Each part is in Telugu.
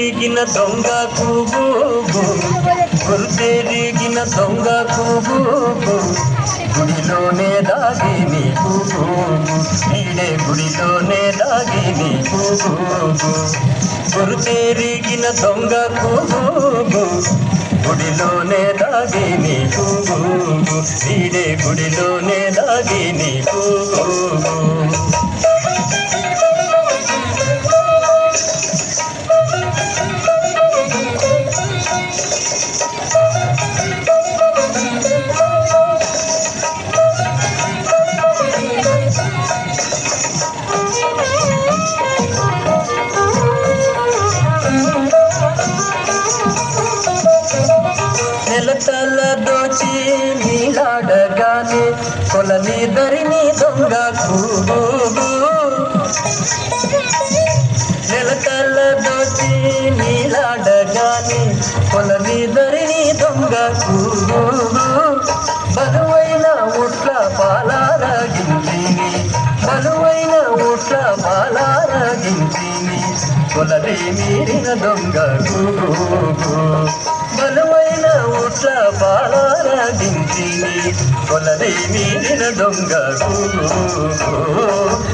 గురుతెరిగిన దొంగ గురుతెరిగిన దొంగ గుడిలోనే దాగి నీకు ఈడే గుడిలోనే దాగి నీకు గురుతెరిగిన దొంగ గుడిలోనే దాగి నీకు ఈడే గుడిలోనే దాగి నీకు నెలతల దోచి నీలాడగానే కొలనిదరిని దొంగ నెలతల దోచి నీలాడగానే కొలనిదరిని దొంగ బలువైన ఉట్ల పాలారగించిని బలువైన ఉట్ల పాలారగించిని కొలది మీరిన దొంగ బలువైన ఉట్ల పాలారగించిని కొలది మీరిన దొంగ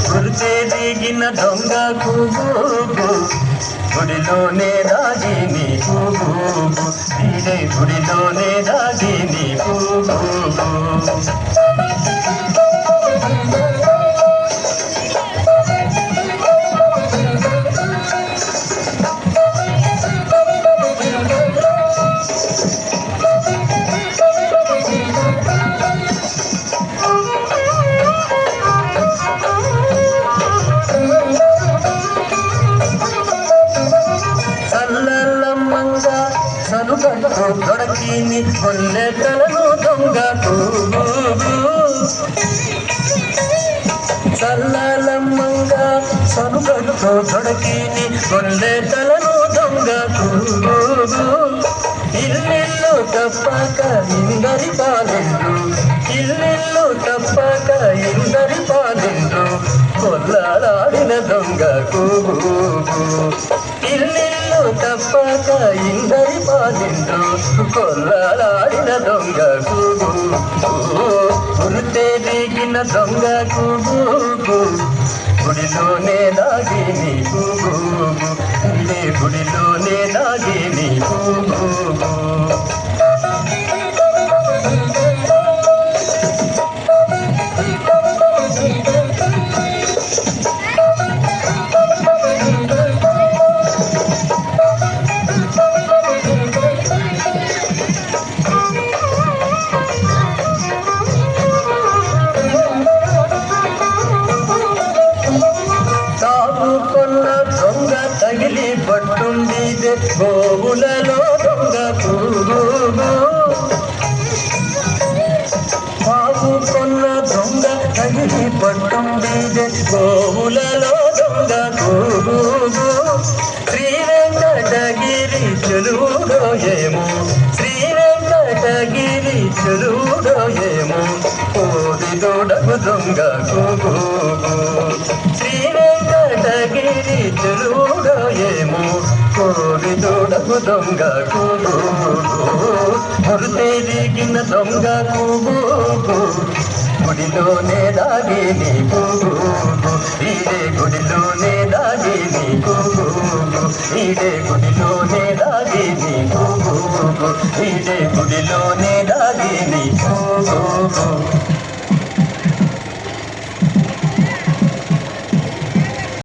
గురుతెరిగిన దొంగ గుడిలోనే దాగి నీకు ఈడే గుడిలోనే దాగి నీకు దొడకిని కొల్లెటలను దొంగ చల్లలమ్మంగా సనుగడుతో దొడకిని కొల్లెటలను దొంగ ఇల్లు తప్పక ఇందరి పాలెండు ఇల్లు తప్పక ఇందరి పాలెండు కొల్లాడిన దొంగ ఇల్లు తప్పక ఇందరి పాలెండు కొల్లాడిన దొంగ గురుతెరిగిన దొంగ గుడిలోనే దాగి నీకు ఇదే గుడిలోనే దాగి నీకు తగిలి పట్టుండిదే గోవులలో దొంగ బాబు కొన్న దొంగ తగిలి పట్టుండిదే గోవులలో దొంగ శ్రీ వెంకటగిరి చెలువుడో ఏమో శ్రీ వెంకటగిరి చెలువుడో ఏమో కోడి దొడగు దొంగ శ్రీ వెంకటగిరి చెలువుడో ఏమో కోడి దొడగు దొంగ గురుతెరిగిన దొంగ గుడిలోనే దాగి నీకు ఈడే గుడిలోనే దాగి నీకు ఈడే గుడిలోనే దాగి నీకు ఈడే గుడిలోనే దాగి నీకు